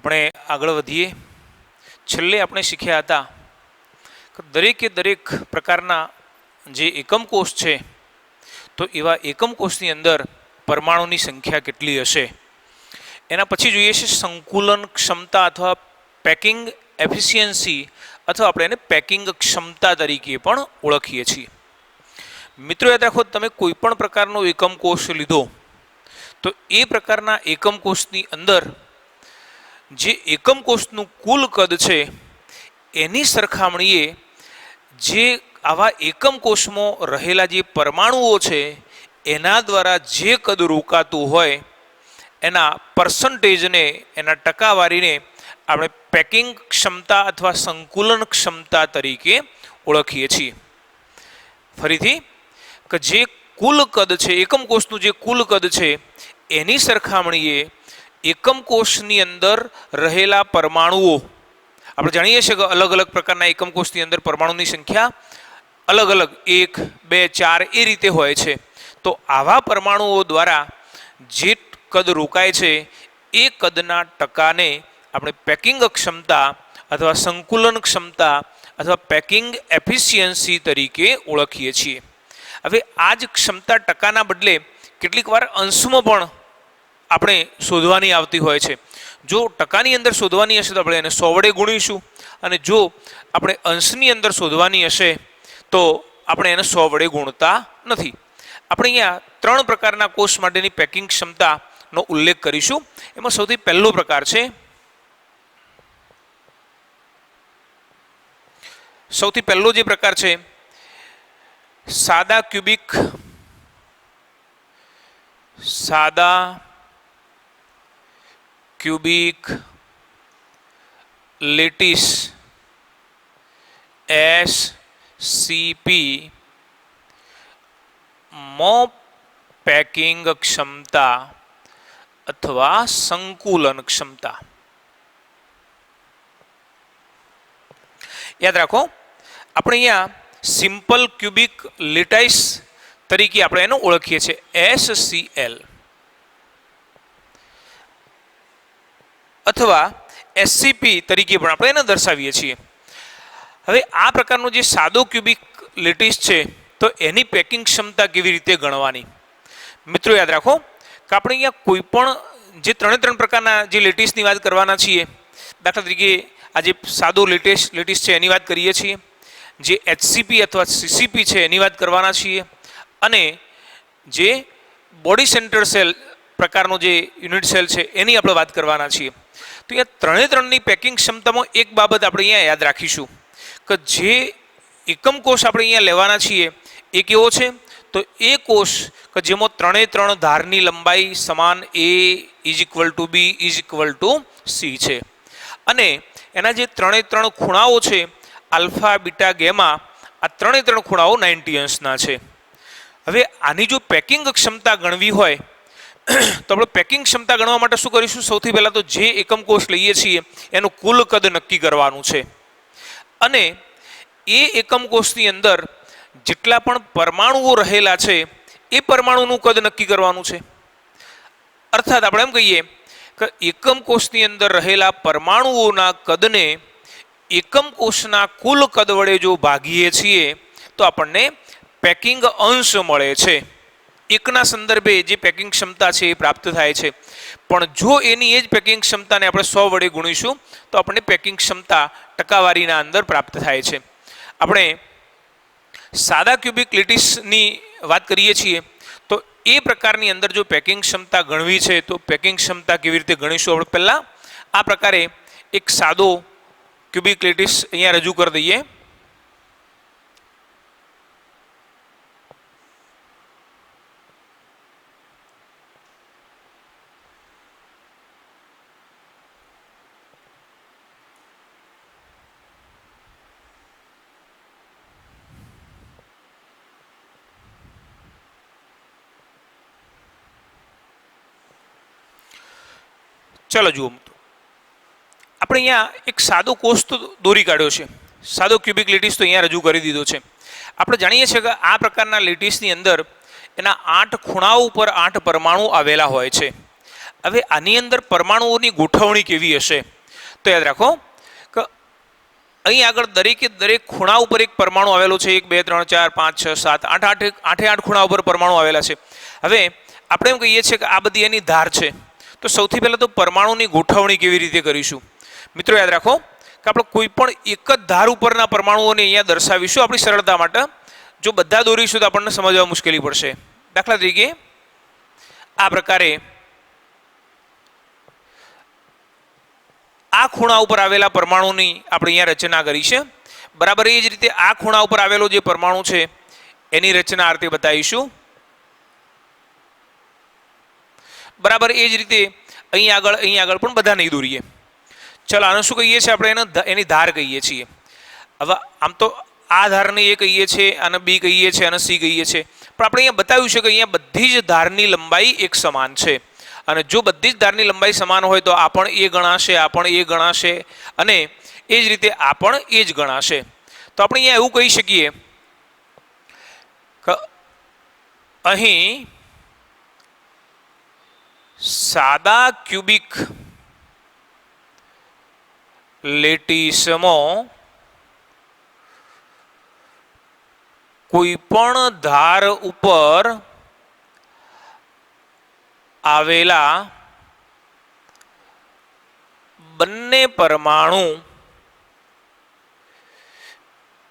આપણે આગળ વધીએ. છેલ્લે આપણે શીખ્યા હતા કે દરેકે દરેક પ્રકારના જે એકમ કોષ છે તો એવા એકમ કોષની અંદર પરમાણુની સંખ્યા કેટલી હશે. એના પછી જોઈએ છે સંકુલન ક્ષમતા અથવા પેકિંગ એફિશિયન્સી અથવા આપણે એને પેકિંગ ક્ષમતા તરીકે પણ ઓળખીએ છીએ. મિત્રો યાદ રાખો, તમે કોઈ પણ પ્રકારનો એકમ કોષ લીધો તો એ પ્રકારના એકમ કોષની અંદર જે એકમ કોષનું કુલ કદ છે એની સરખામણીએ જે આવા એકમ કોષમાં રહેલા જે પરમાણુઓ છે એના દ્વારા જે કદ રોકાતું હોય એના પર્સન્ટેજને, એના ટકાવારીને આપણે પેકિંગ ક્ષમતા અથવા સંકુલન ક્ષમતા તરીકે ઓળખીએ છીએ. ફરીથી કે જે કુલ કદ છે, એકમ કોષનું જે કુલ કદ છે એની સરખામણીએ એકમ કોષની અંદર રહેલા પરમાણુઓ, આપણે જાણીએ છીએ કે અલગ અલગ પ્રકારના એકમ કોષની અંદર પરમાણુની સંખ્યા અલગ અલગ 1, 2, 4 એ રીતે હોય છે. તો આવા પરમાણુઓ દ્વારા જે કદ રોકાય છે એ કદના ટકાને આપણે પેકિંગ ક્ષમતા અથવા સંકુલન ક્ષમતા અથવા પેકિંગ એફિશિયન્સી તરીકે ઓળખીએ છીએ. હવે આ જ ક્ષમતા ટકાના બદલે કેટલીક વાર અંશમાં પણ આપણે શોધવાની આવતી હોય છે. જો ટકાની અંદર શોધવાની હશે તો આપણે એને 100 વડે ગુણીશું, અને જો આપણે અંશની અંદર શોધવાની હશે તો આપણે એને 100 વડે ગુણતા નથી. આપણે અહીંયા 3 પ્રકારના કોષ માટેની પેકિંગ ક્ષમતાનો ઉલ્લેખ કરીશું. એમાં સૌથી પહેલો પ્રકાર છે, સૌથી પહેલો જે પ્રકાર છે સાદા ક્યુબિક લેટિસ SCP માં પેકિંગ ક્ષમતા અથવા સંકુલન ક્ષમતા. યાદ રાખો, આપણે અહીંયા સિમ્પલ ક્યુબિક લેટાઇસ તરીકે આપણે એને ઓળખીએ છીએ, SCL અથવા SCP તરીકે પણ આપણે એને દર્શાવીએ છીએ. હવે આ પ્રકારનો જે સાદો ક્યુબિક લેટિસ છે તો એની પેકિંગ ક્ષમતા કેવી રીતે ગણવાની? મિત્રો યાદ રાખો કે આપણે અહીંયા કોઈ પણ જે 3 પ્રકારના જે લેટિસની વાત કરવાના છીએ, દાખલા તરીકે આ જે સાદો લેટિસ છે એની વાત કરીએ છીએ, જે HCP અથવા CCP છે એની વાત કરવાના છીએ, અને જે બોડી સેન્ટર સેલ પ્રકારનો જે યુનિટ સેલ છે એની આપણે વાત કરવાના છીએ. તો એ 3ની પેકિંગ ક્ષમતામાં એક બાબત આપણે અહીંયા યાદ રાખીશું કે જે એકમ કોષ આપણે અહીંયા લેવાના છીએ એ કેવો છે, તો એ કોષ કે જેમાં 3 ધારની લંબાઈ સમાન A = B = C છે, અને એના જે 3 ખૂણાઓ છે આલ્ફા, બીટા, ગેમા, આ 3 ખૂણાઓ 90 અંશના છે. હવે આની જો પેકિંગ ક્ષમતા ગણવી હોય તો આપણે પેકિંગ ક્ષમતા ગણવા માટે શું કરીશું? સૌથી પહેલાં તો જે એકમ કોષ લઈએ છીએ એનું કુલ કદ નક્કી કરવાનું છે, અને એ એકમ કોષની અંદર જેટલા પણ પરમાણુઓ રહેલા છે એ પરમાણુનું કદ નક્કી કરવાનું છે. અર્થાત આપણે એમ કહીએ કે એકમ કોષની અંદર રહેલા પરમાણુઓના કદને એકમ કોષના કુલ કદ વડે જો ભાગીએ છીએ તો આપણને પેકિંગ અંશ મળે છે. એકના સંદર્ભે જે પેકિંગ ક્ષમતા છે એ પ્રાપ્ત થાય છે, પણ જો એની એ જ પેકિંગ ક્ષમતાને આપણે 100 વડે ગુણીશું તો આપણને પેકિંગ ક્ષમતા ટકાવારીના અંદર પ્રાપ્ત થાય છે. આપણે સાદા ક્યુબિક લેટિસની વાત કરીએ છીએ તો એ પ્રકારની અંદર જો પેકિંગ ક્ષમતા ગણવી છે તો પેકિંગ ક્ષમતા કેવી રીતે ગણીશું? આપણે પહેલાં આ પ્રકારે એક સાદો ક્યુબિક લેટિસ અહીંયા રજૂ કરી દઈએ. ચાલો જુઓ, આપણે અહીંયા એક સાદો કોષ તો દોરી કાઢ્યો છે, સાદો ક્યુબિક લેટિસ તો અહીંયા રજૂ કરી દીધો છે. આપણે જાણીએ છીએ કે આ પ્રકારના લેટિસની અંદર એના 8 ખૂણાઓ ઉપર 8 પરમાણુ આવેલા હોય છે. હવે આની અંદર પરમાણુઓની ગોઠવણી કેવી હશે તો યાદ રાખો કે અહીં આગળ દરેકે દરેક ખૂણા ઉપર એક પરમાણુ આવેલો છે. 1 2 3 4 5 6 7 8 8 ખૂણા ઉપર પરમાણુ આવેલા છે. હવે આપણે એમ કહીએ છીએ કે આ બધી એની ધાર છે. તો સૌથી પહેલા તો પરમાણુની ગોઠવણી કેવી રીતે કરીશું? મિત્રો યાદ રાખો કે આપણે કોઈ પણ એક જ ધાર ઉપરના પરમાણુઓને અહીંયા દર્શાવીશું આપણી સરળતા માટે. જો બધા દોરીશું તો આપણને સમજવા મુશ્કેલી પડશે. દાખલા તરીકે આ પ્રકારે આ ખૂણા ઉપર આવેલા પરમાણુની આપણે અહીંયા રચના કરી છે. બરાબર એ જ રીતે આ ખૂણા ઉપર આવેલો જે પરમાણુ છે એની રચના આ રીતે બતાવીશું. બરાબર એ જ રીતે અહીં આગળ પણ બધા નહીં દોરીએ. ચલો આને શું કહીએ છીએ આપણે? એની ધાર કહીએ છીએ. હવે આમ તો આ ધારને એ કહીએ છીએ, આને બી કહીએ છીએ, આને સી કહીએ છીએ. પણ આપણે અહીંયા બતાવ્યું છે કે અહીંયા બધી જ ધારની લંબાઈ એક સમાન છે. અને જો બધી જ ધારની લંબાઈ સમાન હોય તો આ પણ એ ગણાશે, આ પણ એ ગણાશે અને એ જ રીતે આ પણ એ જ ગણાશે. તો આપણે અહીંયા એવું કહી શકીએ કે અહીં સાદા ક્યુબિક લેટીસમાં કોઈ પણ ધાર ઉપર આવેલા બંને પરમાણુ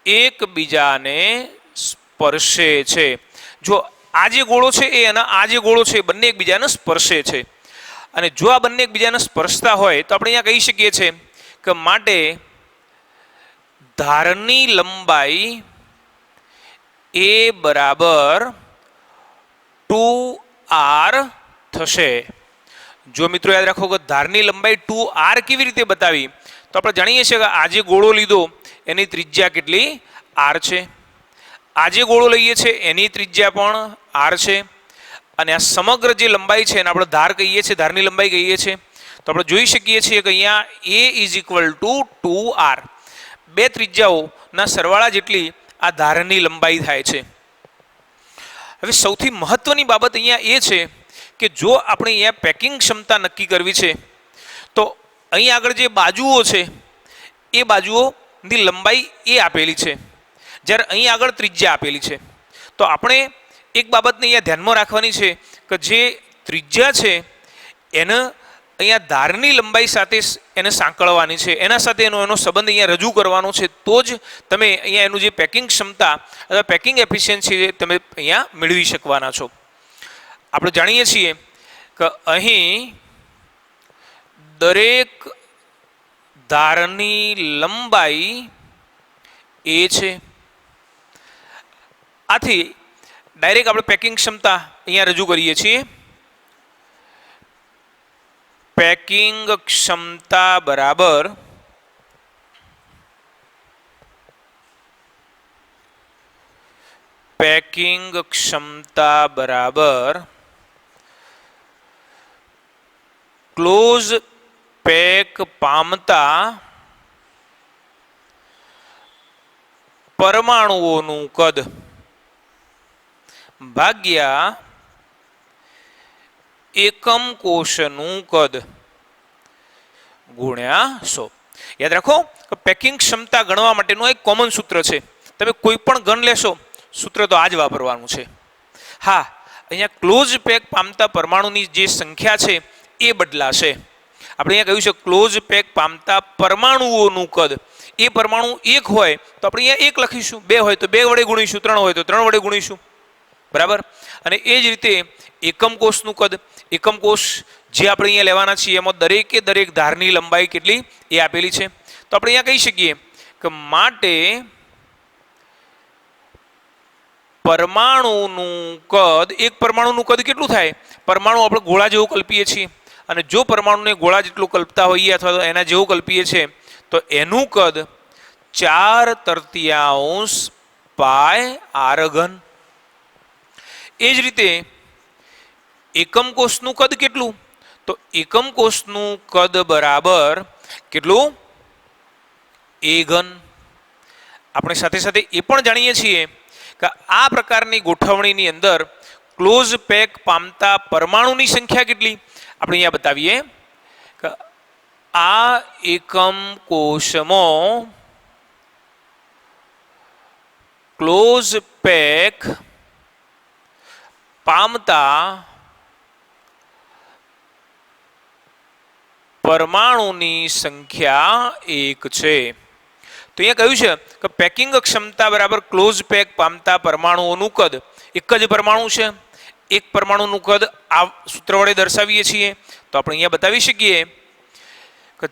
એકબીજાને સ્પર્શે છે. જો આ જે ગોળો છે એ અને આ જે ગોળો છે બંને એકબીજાને સ્પર્શે છે. અને જો આ બંને એકબીજાને સ્પર્શતા હોય તો આપણે અહીંયા કહી શકીએ છીએ કે માટે ધારની લંબાઈ એ બરાબર 2r થશે. જો મિત્રો યાદ રાખો કે ધારની લંબાઈ 2r કેવી રીતે બતાવી? તો આપણે જાણીએ છીએ કે આ જે ગોળો લીધો એની ત્રિજ્યા કેટલી? r છે. આ જે ગોળો લઈએ છીએ એની ત્રિજ્યા પણ r છે. અને આ સમગ્ર જે લંબાઈ છે એને આપણે ધાર કહીએ છીએ, ધારની લંબાઈ કહીએ છીએ. તો આપણે જોઈ શકીએ છીએ કે અહીંયા a = 2r. બે ત્રિજ્યાઓના સરવાળા જેટલી આ ધારની લંબાઈ થાય છે. હવે સૌથી મહત્વની બાબત અહીંયા એ છે કે જો આપણે અહીંયા પેકિંગ ક્ષમતા નક્કી કરવી છે તો અહીં આગળ જે બાજુઓ છે એ બાજુઓની લંબાઈ એ આપેલી છે, જ્યારે અહીં આગળ ત્રિજ્યા આપેલી છે. તો આપણે એક બાબતને અહીંયા ધ્યાનમાં રાખવાની છે કે જે ત્રિજ્યા છે એને અહીંયા ધારની લંબાઈ સાથે એને સાંકળવાની છે, એના સાથે એનો સંબંધ અહીંયા રજૂ કરવાનો છે. તો જ તમે અહીંયા એનું જે પેકિંગ ક્ષમતા અથવા પેકિંગ એફિશિયન્સી તમે અહીંયા મેળવી શકવાના છો. આપણે જાણીએ છીએ કે અહીં દરેક ધારની લંબાઈ એ છે. આથી ડાયરેક્ટ આપણે પેકિંગ ક્ષમતા અહીંયા રજૂ કરીએ છીએ. પેકિંગ ક્ષમતા બરાબર ક્લોઝ પેક પામતા પરમાણુઓનું કદ ભાગ્યા એકમ કોષનું કદ ગુણ્યા 100. યાદ રાખો કે પેકિંગ ક્ષમતા ગણવા માટેનું એક કોમન સૂત્ર છે. તમે કોઈ પણ ઘન લેશો સૂત્ર તો આ જ વાપરવાનું છે. હા, અહીંયા ક્લોઝ પેક પામતા પરમાણુની જે સંખ્યા છે એ બદલાશે. આપણે અહીંયા કહ્યું છે ક્લોઝ પેક પામતા પરમાણુઓનું કદ. એ પરમાણુ 1 હોય તો આપણે અહીંયા 1 લખીશું, 2 હોય તો 2 વડે ગુણીશું, 3 હોય તો 3 વડે ગુણીશું. બરાબર. અને એ જ રીતે એકમ કોષનું કદ, એકમ કોષ જે આપણે અહીંયા લેવાના છીએ એમાં દરેકે દરેક ધારની લંબાઈ કેટલી એ આપેલી છે. તો આપણે અહીંયા કહી શકીએ કે માટે પરમાણુનું કદ, એક પરમાણુનું કદ કેટલું થાય? પરમાણુ આપણે ગોળા જેવું કલ્પીએ છીએ અને જો પરમાણુને ગોળા જેટલું કલ્પતા હોઈએ અથવા તો એના જેવું કલ્પીએ છીએ તો એનું કદ 4/3 πr3. એ જ રીતે એકમ કોષનું કદ કેટલું? તો એકમ કોષનું કદ બરાબર કેટલું? a3. આપણે સાથે સાથે એ પણ જાણીએ છીએ કે આ પ્રકારની ગોઠવણીની અંદર ક્લોઝ પેક પામતા પરમાણુની સંખ્યા કેટલી? આપણે અહીંયા બતાવીએ કે આ એકમ કોષમાં ક્લોઝ પેક પામતા પરમાણુની સંખ્યા 1 છે. તો અહીંયા કહ્યું છે કે પેકિંગ ક્ષમતા બરાબર ક્લોઝ પેક પામતા પરમાણુઓનું કદ. એક જ પરમાણુ છે, એક પરમાણુનું કદ આ સૂત્ર વડે દર્શાવીએ છીએ. તો આપણે અહીંયા બતાવી શકીએ કે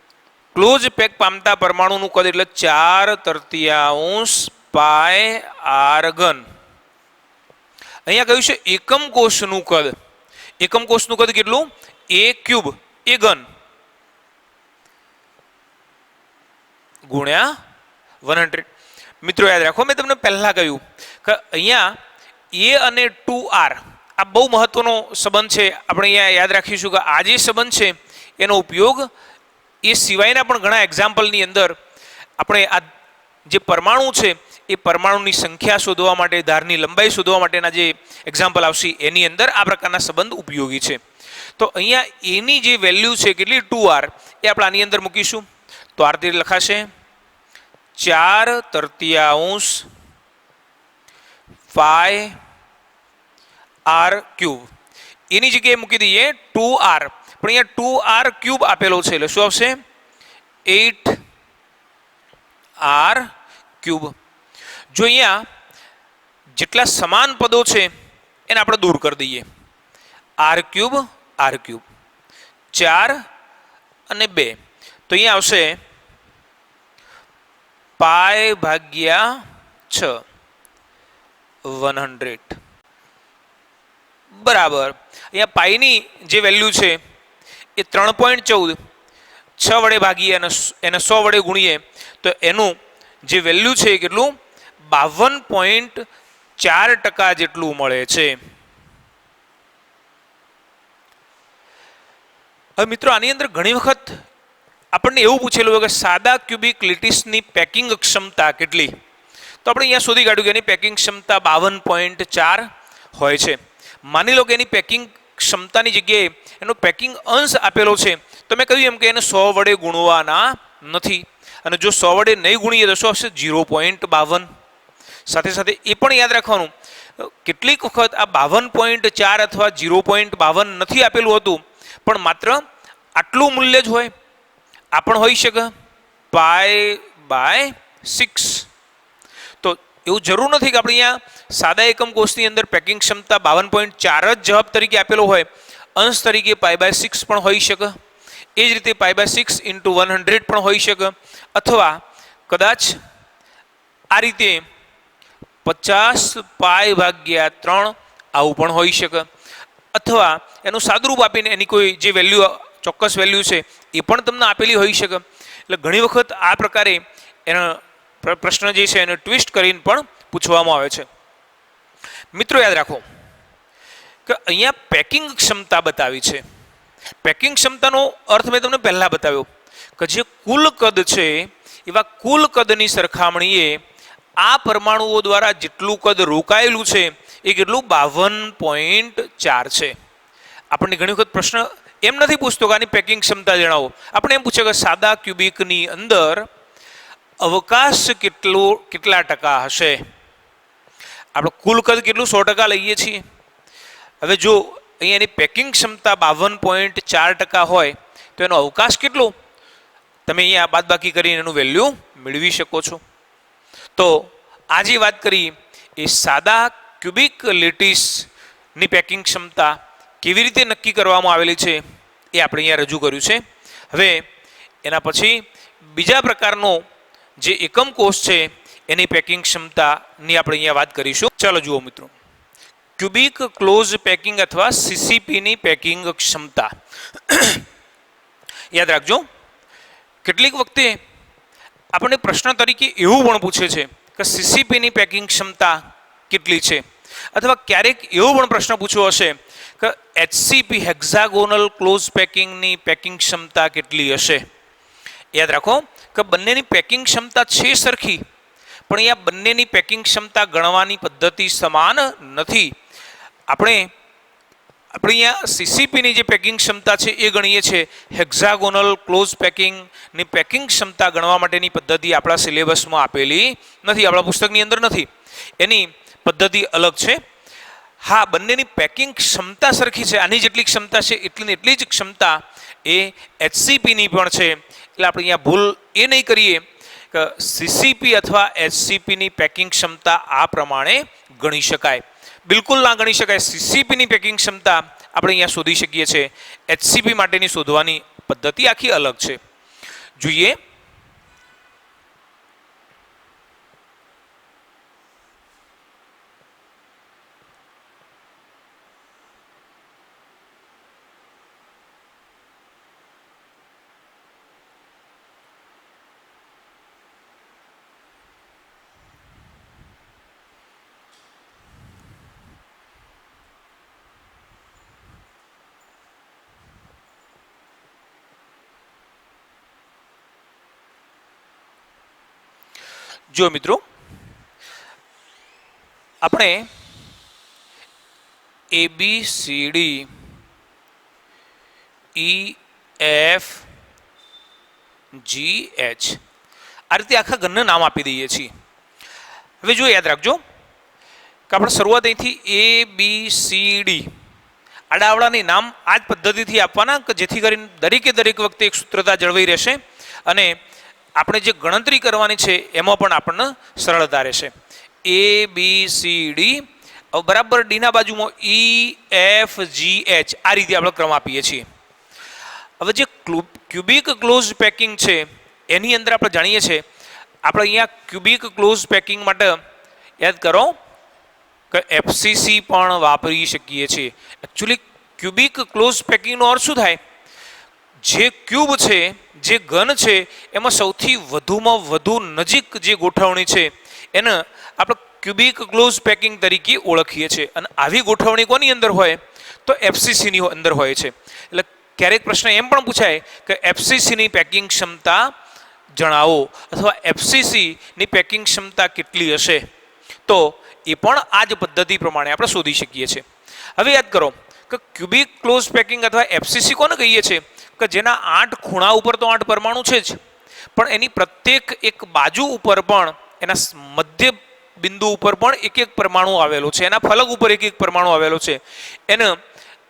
ક્લોઝ પેક પામતા પરમાણુનું કદ એટલે 4/3 પાય આર ઘન. અહીંયા કહ્યું છે એકમ કોષનું કદ. એકમ કોષનું કદ કેટલું? a ક્યુબ, a ઘન ગુણ્યા 100. મિત્રો યાદ રાખો, મેં તમને પહેલા કહ્યું કે અહીંયા a અને 2r આ બહુ મહત્વનો સંબંધ છે. આપણે અહીંયા યાદ રાખીશું કે આ જે સંબંધ છે એનો ઉપયોગ એ સિવાયના પણ ઘણા એક્ઝામ્પલની અંદર આપણે આ જે પરમાણુ છે એ પરમાણુની સંખ્યા શોધવા માટે, ધારની લંબાઈ શોધવા માટેના જે એક્ઝામ્પલ આવશે એની અંદર આ પ્રકારના સંબંધ ઉપયોગી છે. તો અહીંયા એની જે વેલ્યુ છે કેટલી 2r એ આપણે આની અંદર મૂકીશું. તો આ રીતે લખાશે 4/3 પાય આર ક્યુબ. એની જગ્યાએ મૂકી દઈએ 2r, પણ અહીંયા 2r ક્યુબ આપેલો છે એટલે શું આવશે? 8r cube. જો અહીંયા જેટલા સમાન પદો છે એને આપણે દૂર કરી દઈએ. r ક્યુબ 4 અને 2, તો અહીંયા આવશે પાય ભાગ્યા 6 100 બરાબર. અહીંયા પાઈની જે વેલ્યુ છે એ 3.14, 6 વડે ભાગીએ અને એને 100 વડે ગુણીએ તો એનું જે વેલ્યુ છે કેટલું? 52.4% જેટલું મળે છે. હવે મિત્રો આની અંદર ઘણી વખત આપણને એવું પૂછેલું હોય કે સાદા ક્યુબિક લેટિસની પેકિંગ ક્ષમતા કેટલી? તો આપણે અહીંયા શોધી કાઢ્યું કે એની પેકિંગ ક્ષમતા 52.4 હોય છે. માની લો કે એની પેકિંગ ક્ષમતાની જગ્યાએ એનો પેકિંગ અંશ આપેલો છે, તો મેં કહ્યું એમ કે એને 100 વડે ગુણવાના નથી. અને જો 100 વડે નહીં ગુણીએ તો શું આવશે? 0.52. સાથે સાથે એ પણ યાદ રાખવાનું કેટલીક વખત આ 52.4 અથવા 0.52 નથી આપેલું હતું, પણ માત્ર આટલું મૂલ્ય જ હોય. આ પણ હોઈ શકે π/6. તો એવું જરૂર નથી કે આપણે અહીંયા સાદા એકમ કોષની અંદર પેકિંગ ક્ષમતા 52.4 જ જવાબ તરીકે આપેલો હોય, અંશ તરીકે π/6 પણ હોઈ શકે. એ જ રીતે π/6 × 100 પણ હોઈ શકે, અથવા કદાચ આ રીતે 50π/3 આવું પણ હોઈ શકે, અથવા એનું સાદુરૂપ આપીને એની કોઈ જે વેલ્યુ, ચોક્કસ વેલ્યુ છે એ પણ તમને આપેલી હોઈ શકે. એટલે ઘણી વખત આ પ્રકારે એનો પ્રશ્ન જે છે એને ટ્વિસ્ટ કરીને પણ પૂછવામાં આવે છે. મિત્રો યાદ રાખો કે અહીંયા પેકિંગ ક્ષમતા બતાવી છે. પેકિંગ ક્ષમતાનો અર્થ મેં તમને પહેલા બતાવ્યો કે જે કુલ કદ છે એવા કુલ કદની સરખામણીએ આ પરમાણુઓ દ્વારા જેટલું કદ રોકાયેલું છે એ કેટલું? 52.4 છે. આપણને ઘણી વખત પ્રશ્ન એમ નથી પૂછતો કે આની પેકિંગ ક્ષમતા જણાવો. આપણે એમ પૂછે કે સાદા ક્યુબિકની અંદર અવકાશ કેટલા ટકા હશે? આપણે કુલ કદ કેટલું? 100% લઈએ છીએ. હવે જો અહીંયા એની પેકિંગ ક્ષમતા 52.4% હોય તો એનો અવકાશ કેટલો? તમે અહીંયા બાદબાકી કરીને એનું વેલ્યુ મેળવી શકો છો. તો આ જે વાત કરી એ સાદા ક્યુબિક લેટિસની પેકિંગ ક્ષમતા કેવી રીતે નક્કી કરવામાં આવેલી છે એ આપણે અહીંયા રજૂ કર્યું છે. હવે એના પછી બીજા પ્રકારનો જે એકમ કોષ છે એની પેકિંગ ક્ષમતાની આપણે અહીંયા વાત કરીશું. ચાલો જુઓ મિત્રો, ક્યુબિક ક્લોઝ પેકિંગ અથવા સીસીપીની પેકિંગ ક્ષમતા. યાદ રાખજો, કેટલીક વખતે આપણને પ્રશ્ન તરીકે એવું પણ પૂછે છે કે સીસીપીની પેકિંગ ક્ષમતા કેટલી છે, અથવા ક્યારેક એવો પણ પ્રશ્ન પૂછ્યો હશે કે એચસીપી હેક્ઝાગોનલ ક્લોઝ પેકિંગની પેકિંગ ક્ષમતા કેટલી હશે. યાદ રાખો કે બંનેની પેકિંગ ક્ષમતા છે સરખી, પણ અહીંયા બંનેની પેકિંગ ક્ષમતા ગણવાની પદ્ધતિ સમાન નથી. આપણે આપણે અહીંયા સીસીપીની જે પેકિંગ ક્ષમતા છે એ ગણીએ છીએ. હેક્ઝાગોનલ ક્લોઝ પેકિંગની પેકિંગ ક્ષમતા ગણવા માટેની પદ્ધતિ આપણા સિલેબસમાં આપેલી નથી, આપણા પુસ્તકની અંદર નથી. એની પદ્ધતિ અલગ છે. હા, બંનેની પેકિંગ ક્ષમતા સરખી છે. આની જેટલી ક્ષમતા છે એટલી જ ક્ષમતા એ એચસીપીની પણ છે. એટલે આપણે અહીંયા ભૂલ એ નહીં કરીએ કે સીસીપી અથવા એચસીપીની પેકિંગ ક્ષમતા આ પ્રમાણે ગણી શકાય. બિલકુલ ના ગણી શકાય. સીસીપીની પેકિંગ ક્ષમતા આપણે અહીંયા શોધી શકીએ છીએ. એચસીપી માટેની શોધવાની પદ્ધતિ આખી અલગ છે. જોઈએ જો મિત્રો, આપણે A B C D E F G H આ રીતે આખા ઘરને નામ આપી દઈએ છીએ. હવે જો યાદ રાખજો કે આપણે શરૂઆત અહીંથી એ બી સી ડી આડાવડાની નામ આ જ પદ્ધતિથી આપવાના કે જેથી કરીને દરેક વખતે એક સૂત્રતા જળવાઈ રહેશે અને આપણે જે ગણતરી કરવાની છે એમાં પણ આપણને સરળતા રહેશે. એ બી સી ડી બરાબર ડીના બાજુમાં ઈ એફ જી એચ આ રીતે આપણે ક્રમ આપીએ છીએ. હવે જે ક્યુબિક ક્લોઝ પેકિંગ છે એની અંદર આપણે જાણીએ છીએ, આપણે અહીંયા ક્યુબિક ક્લોઝ પેકિંગ માટે યાદ કરો કે એફસીસી પણ વાપરી શકીએ છીએ. એકચ્યુઅલી ક્યુબિક ક્લોઝ પેકિંગનો અર્થ શું થાય? જે ક્યુબ છે, જે ઘન છે એમાં સૌથી વધુમાં વધુ નજીક જે ગોઠવણી છે એને આપણે ક્યુબિક ક્લોઝ પેકિંગ તરીકે ઓળખીએ છીએ. અને આવી ગોઠવણી કોની અંદર હોય તો એફસીસીની અંદર હોય છે. એટલે ક્યારેક પ્રશ્ન એમ પણ પૂછાય કે એફસીસીની પેકિંગ ક્ષમતા જણાવો અથવા એફસીસીની પેકિંગ ક્ષમતા કેટલી હશે, તો એ પણ આ જ પદ્ધતિ પ્રમાણે આપણે શોધી શકીએ છીએ. હવે યાદ કરો કે ક્યુબિક ક્લોઝ પેકિંગ અથવા એફસીસી કોને કહીએ છીએ કે જેના 8 ખૂણા ઉપર તો 8 પરમાણુ છે જ, પણ એની પ્રત્યેક એક બાજુ ઉપર પણ એના મધ્ય બિંદુ ઉપર પણ એક પરમાણુ આવેલો છે, એના ફલક ઉપર એક પરમાણુ આવેલો છે. એને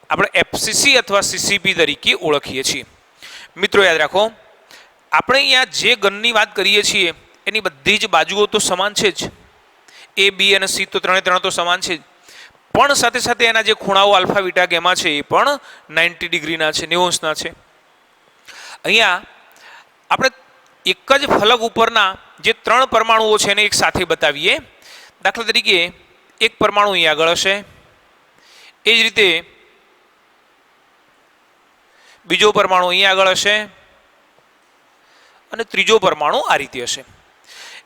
આપણે એફસીસી અથવા સીસીપી તરીકે ઓળખીએ છીએ. મિત્રો યાદ રાખો, આપણે અહીંયા જે ઘનની વાત કરીએ છીએ એની બધી જ બાજુઓ તો સમાન છે જ. એ બી અને સી તો ત્રણે તો સમાન છે જ, પણ સાથે સાથે એના જે ખૂણાઓ આલ્ફા બીટા ગેમા છે એ પણ 90 ડિગ્રીના છે, 90 અંશના છે. અહીંયા આપણે એક જ ફલક ઉપરના જે 3 પરમાણુઓ છે એને એક સાથે બતાવીએ. દાખલા તરીકે એક પરમાણુ અહીં આગળ હશે, એ જ રીતે બીજો પરમાણુ અહીં આગળ હશે અને ત્રીજો પરમાણુ આ રીતે હશે.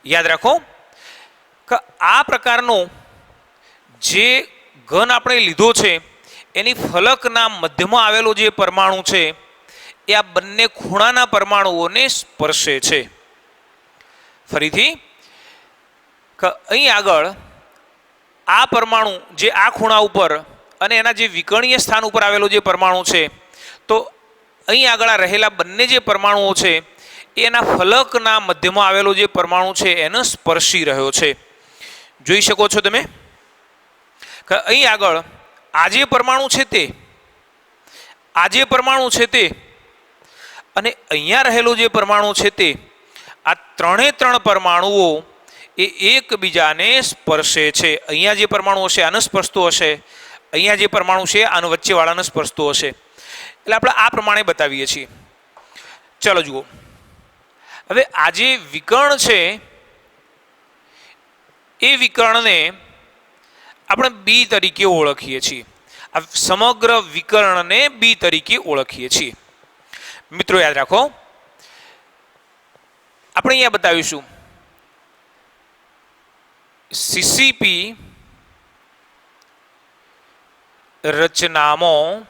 યાદ રાખો કે આ પ્રકારનો જે ઘન આપણે લીધો છે એની ફલકના મધ્યમાં આવેલો જે પરમાણુ છે એ આ બંને ખૂણાના પરમાણુઓને સ્પર્શે છે. ફરીથી કે અહીં આગળ આ પરમાણુ જે આ ખૂણા ઉપર અને એના જે વિકર્ણીય સ્થાન ઉપર આવેલો જે પરમાણુ છે, તો અહીં આગળ રહેલા બંને જે પરમાણુઓ છે એના ફલકના મધ્યમાં આવેલો જે પરમાણુ છે એને સ્પર્શી રહ્યો છે. જોઈ શકો છો તમે કે અહીં આગળ આ જે પરમાણુ છે તે અને અહીંયા રહેલો જે પરમાણુ છે તે આ ત્રણે પરમાણુઓ એ એકબીજાને સ્પર્શે છે. અહીંયા જે પરમાણુ હશે આને સ્પર્શતો હશે, અહીંયા જે પરમાણુ છે આનો વચ્ચેવાળાને સ્પર્શતો હશે. એટલે આપણે આ પ્રમાણે બતાવીએ છીએ. ચાલો જુઓ, હવે આ જે વિકર્ણ છે એ વિકર્ણને આપણે બી તરીકે ઓળખીએ છીએ. આ સમગ્ર વિકર્ણને બી તરીકે ઓળખીએ છીએ. મિત્રો યાદ રાખો, આપણે અહીંયા બતાવીશું સીસીપી રચનામાં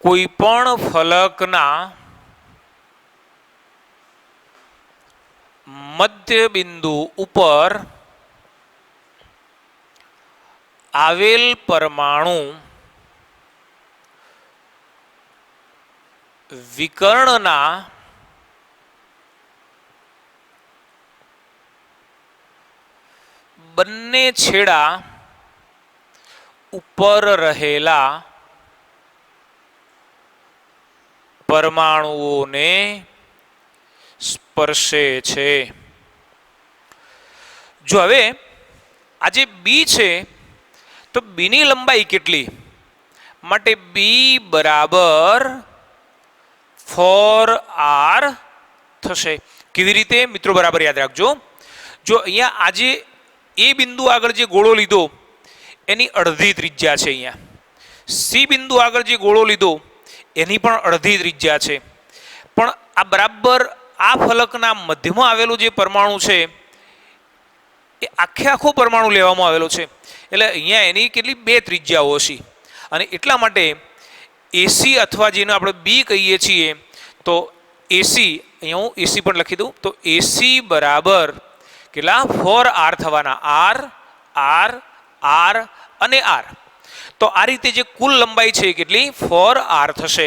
કોઈ પણ ફલકના મધ્ય બિંદુ ઉપર આવેલ પરમાણુ વિકર્ણના બંને છેડા ઉપર રહેલા પરમાણુઓને સ્પર્શે છે. જો હવે આ જે બી છે તો બીની લંબાઈ કેટલી? માટે બી બરાબર 4r થશે. કેવી રીતે મિત્રો? બરાબર યાદ રાખજો. જો અહીંયા આજે એ બિંદુ આગળ જે ગોળો લીધો એની અડધી ત્રિજ્યા છે. અહીંયા સી બિંદુ આગળ જે ગોળો લીધો એની પણ અડધી ત્રિજ્યા છે. પણ આ બરાબર આ ફલકના મધ્યમાં આવેલું જે પરમાણુ છે એ આખો પરમાણુ લેવામાં આવેલો છે. એટલે અહીંયા એની કેટલી 2 ત્રિજ્યાઓ છે. અને એટલા માટે એસી અથવા જેને આપણે બી કહીએ છીએ તો એસી, અહીંયા હું એસી પણ લખી દઉં તો એસી બરાબર કેટલા? 4r થવાના. આર આર આર અને આર. તો આ રીતે જે કુલ લંબાઈ છે કેટલી? 4r થશે.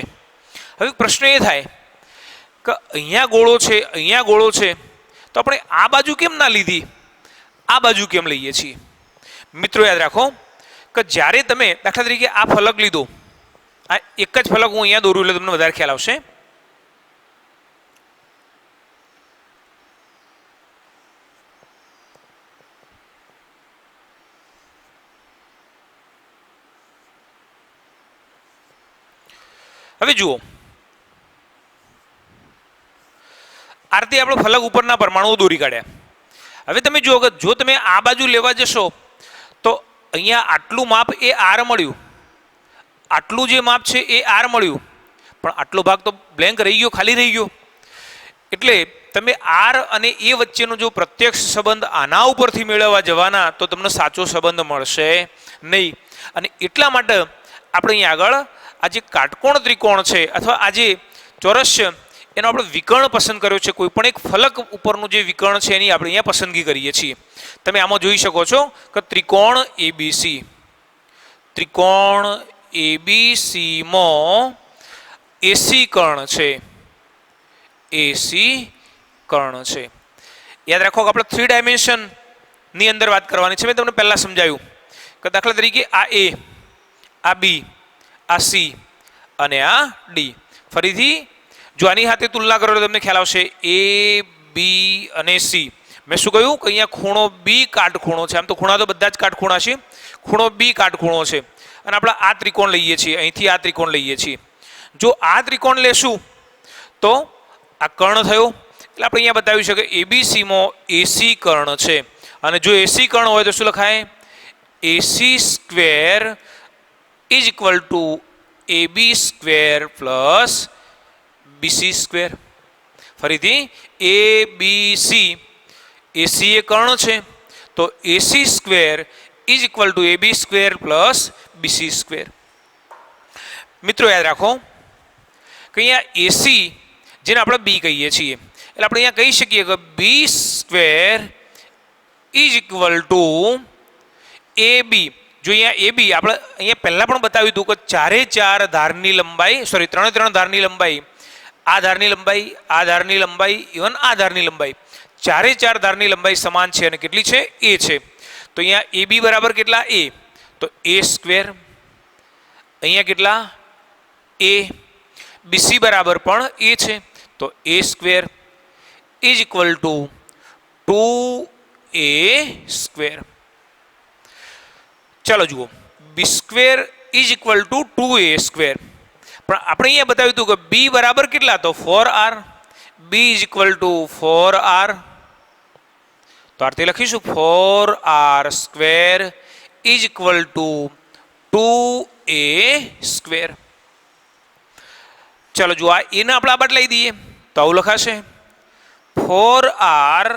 હવે પ્રશ્ન એ થાય કે અહીંયા ગોળો છે, અહીંયા ગોળો છે, તો આપણે આ બાજુ કેમ ના લીધી, આ બાજુ કેમ લઈએ છીએ? મિત્રો યાદ રાખો કે જ્યારે તમે દાખલા તરીકે આ ફલક લીધો, આ એક જ ફલક હું અહીંયા દોર્યું એટલે તમને વધારે ખ્યાલ આવશે. હવે જુઓ, આ રીતે આપણે ફલક ઉપરના પરમાણુઓ દોરી કાઢ્યા. હવે તમે જુઓ કે જો તમે આ બાજુ લેવા જશો તો અહીંયા આટલું માપ એ આર મળ્યું, આટલું જે માપ છે એ આર મળ્યું, પણ આટલો ભાગ તો બ્લેન્ક રહી ગયો, ખાલી રહી ગયો. એટલે તમે આર અને એ વચ્ચેનો જો પ્રત્યક્ષ સંબંધ આના ઉપરથી મેળવવા જવાના તો તમને સાચો સંબંધ મળશે નહીં. અને એટલા માટે આપણે અહીંયા આગળ આ જે કાટકોણ ત્રિકોણ છે અથવા આ જે ચોરસ છે એનો આપણે વિકર્ણ પસંદ કર્યો છે. કોઈ પણ એક ફલક ઉપરનું જે વિકર્ણ છે એની આપણે અહીંયા પસંદગી કરીએ છીએ. તમે આમાં જોઈ શકો છો કે ત્રિકોણ એબીસી, ત્રિકોણ એબીસીમાં એસી કર્ણ છે, એસી કર્ણ છે. યાદ રાખો કે આપણે 3 ડાયમેન્શનની અંદર વાત કરવાની છે. મેં તમને પહેલા સમજાવ્યું કે દાખલા તરીકે આ એ, આ બી, આ સી અને આ ડી. ફરીથી જો આની સાથે તુલના કરો તો તમને ખ્યાલ આવશે એ બી અને સી. મેં શું કહ્યું કે અહીંયા ખૂણો બી કાટખૂણો છે. આમ તો ખૂણા તો બધા જ કાટખૂણા છે, ખૂણો બી કાટખૂણો છે. અને આપણે આ ત્રિકોણ લઈએ છીએ, અહીંથી આ ત્રિકોણ લઈએ છીએ. જો આ ત્રિકોણ લેશું તો આ કર્ણ થયો. એટલે આપણે અહીંયા બતાવ્યું છે કે એબીસીમાં એસી કર્ણ છે. અને જો એસી કર્ણ હોય તો શું લખાય? AC square is equal to AB square plus BC square. ફરીથી એ બી સી, એસી એ કર્ણ છે તો AC square is equal to AB square plus BC square. મિત્રો યાદ રાખો કે અહીંયા એસી જેને આપણે બી કહીએ છીએ એટલે આપણે અહીંયા કહી શકીએ કે બી સ્ક્વેર ઇઝ ઇક્વલ ટુ એ બી. જો અહીંયા એ બી આપણે અહીંયા પહેલા પણ બતાવ્યું હતું કે 4 ધારની લંબાઈ, સોરી 3 ધારની લંબાઈ, આ ધારની લંબાઈ, આ ધારની લંબાઈ, ઇવન આ ધારની લંબાઈ, 4 ધારની લંબાઈ સમાન છે અને કેટલી છે? એ છે. તો અહીંયા એ બી બરાબર કેટલા? એ. તો એ સ્ક્વેર. અહીંયા કેટલા? એ. બીસી બરાબર પણ એ છે તો A square is equal to 2a square. ચાલો જુઓ, B square is equal to 2a square. પણ આપણે અહીંયા બતાવ્યું હતું કે બી બરાબર કેટલા? તો 4r. B is equal to 4r. તો આ રીતે લખીશું 4r square is equal to 2a square. ચાલો જુઓ, આ એને આપણે આ બદલાઈ દઈએ તો આવું લખાશે 4r